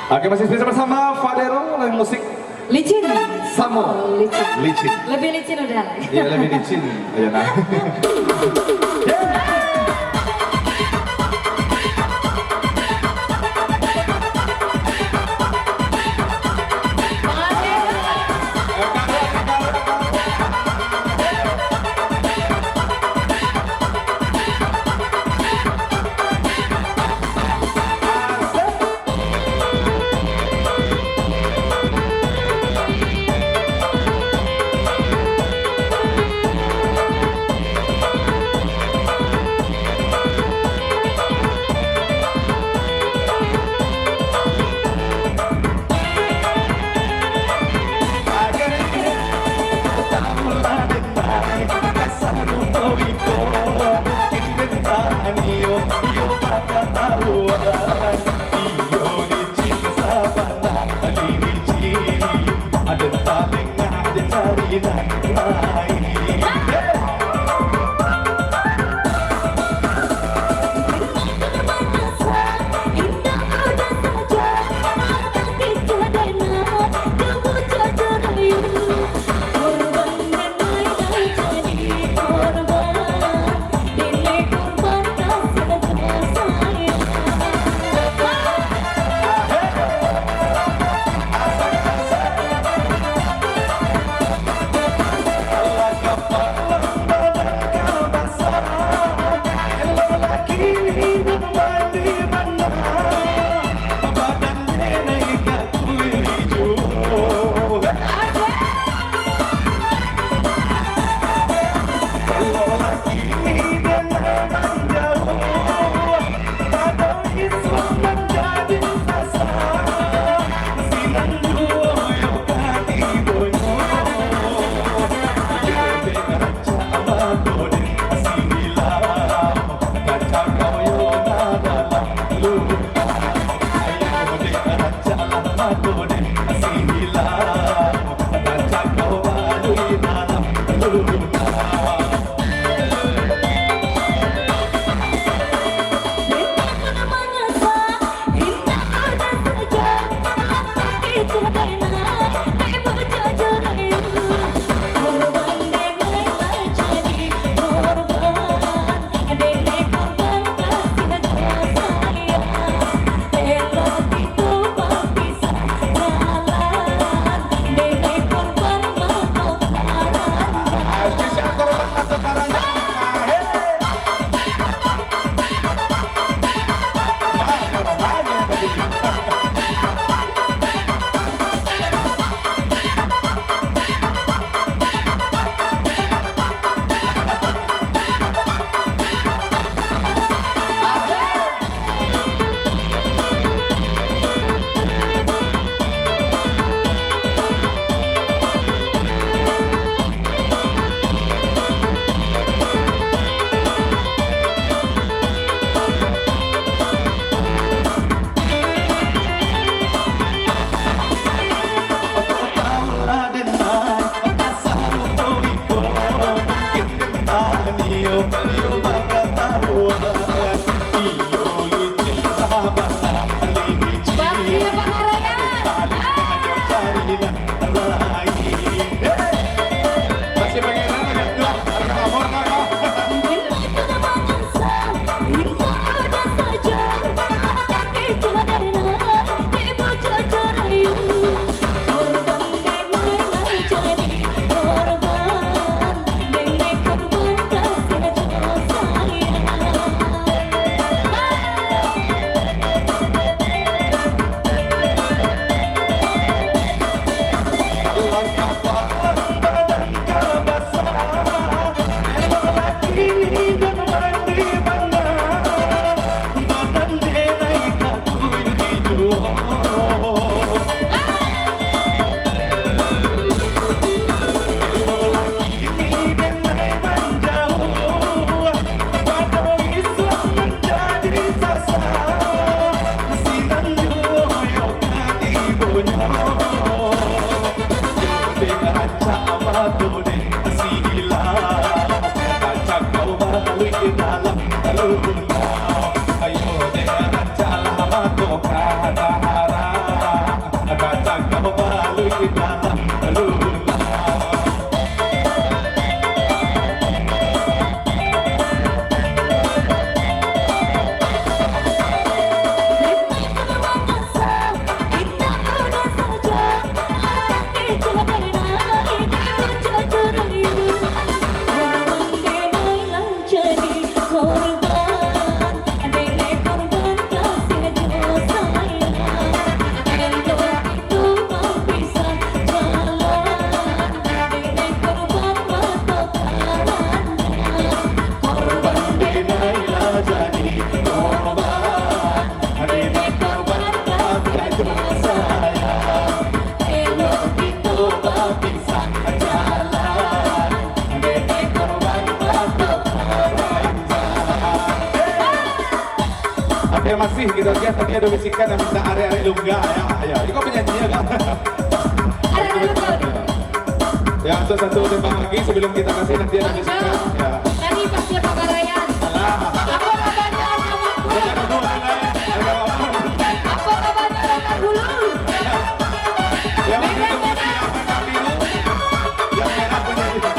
Oke, masih bersama Fadero, lagu musik Licin. Samo. Licin. Licin. Lebih licin udah. Iya, lebih licin. Ayo nah. Ayo deh, jalan sama tukar Oke masih gitu aja, tadi ada bisikan yang minta area-area lungga ya. Ayo, ini kok penyanyinya kan? Ada lungga. Ya, untuk satu tembang lagi sebelum kita kasih nanti ada bisikan. Ya. Tadi pas dia pagarayan. Apa kabarnya sama gue? Apa kabarnya sama dulu? Yang itu putih apa biru? Yang merah punya kita.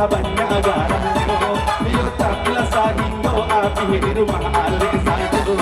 Banyak agaranyo, yo takla sa inyo, api di rumah ale satu.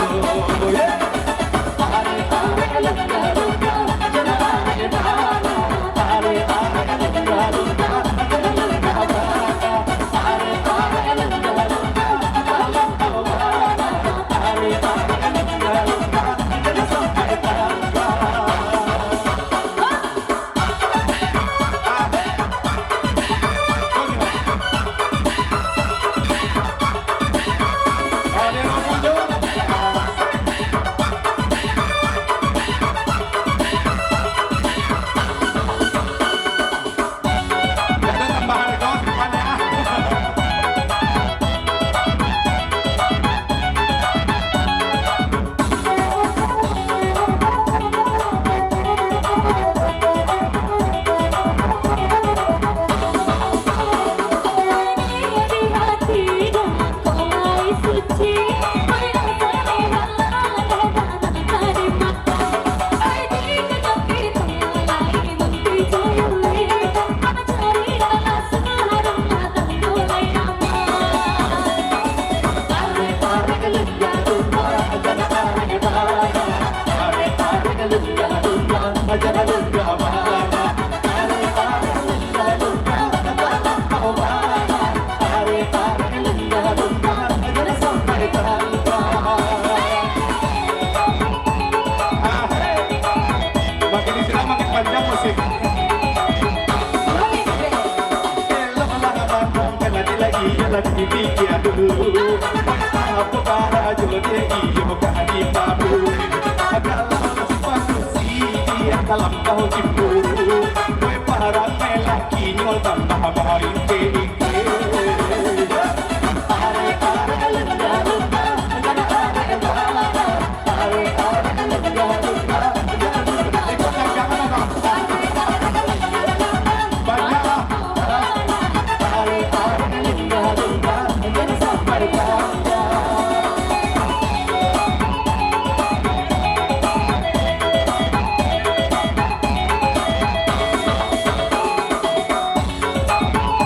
lagi pikir dulu apa para jodoh iyo kadi babu agak lama sepatu si dia dalam kau cemburu gue para melak kinyol tambah bahain ke ike.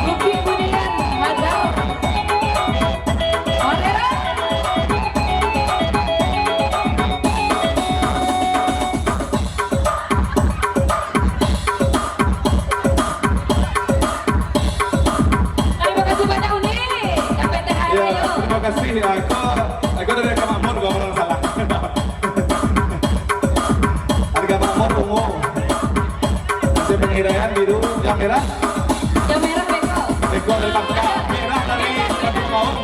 Bukit Kuningan, Madau. Orderan. Terima kasih banyak Uni. Sampai THR Ya, yuk. terima kasih. Aku dari Kak Makmur, gak orang salah. Harga Makmur ungu. Masih penghidayaan biru, yang merah. Yang merah beko. Beko dari Bangka, merah dari Kampung Maung.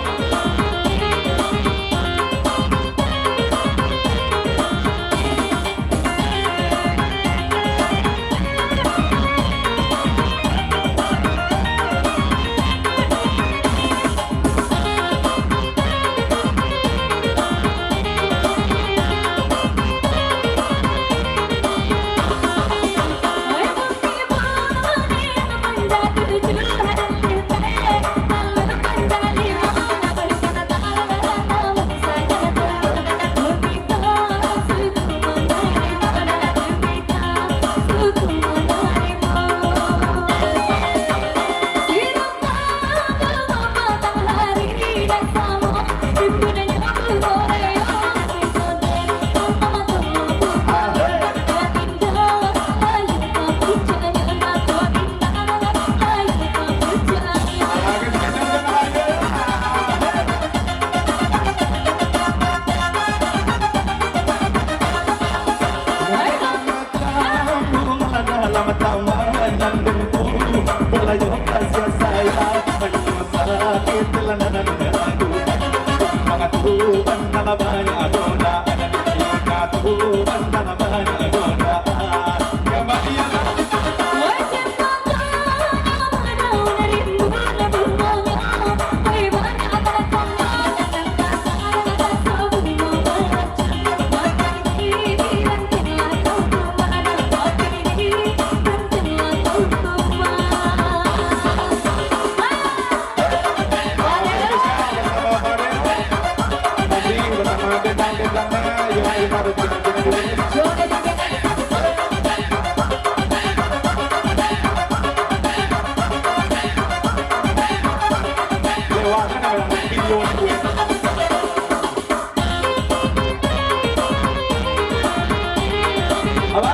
Apa?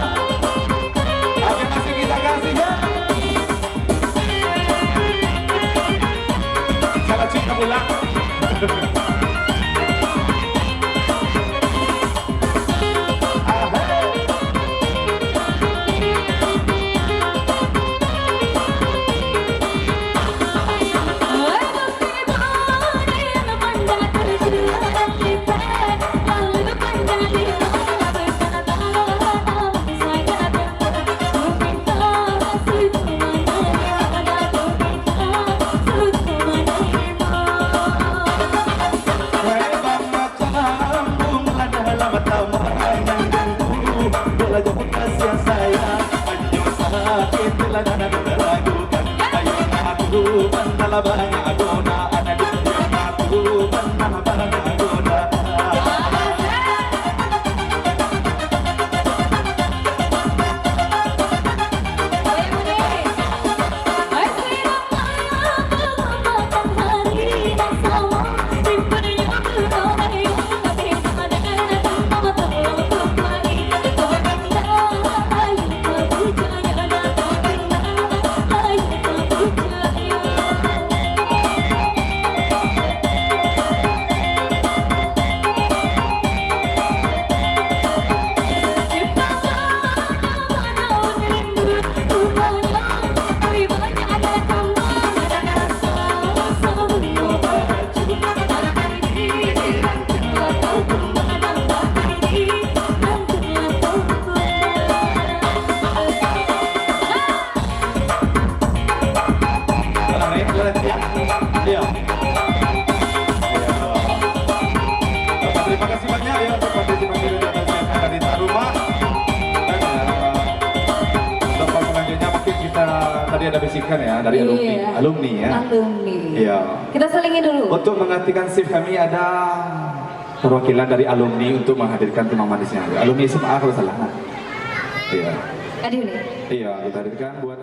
Oke, masih kita kasih ya. Salah cinta pulang. Terima kasih banyak ya untuk partisipasi dari dari rumah. Untuk selanjutnya mungkin kita tadi ada bisikan ya dari alumni ya. Alumni. Iya. Kita selingin dulu. Untuk menggantikan shift kami ada perwakilan dari alumni untuk menghadirkan timang manisnya. Alumni SMA kalau salah. Iya. Aduh nih. Iya, kita hadirkan buat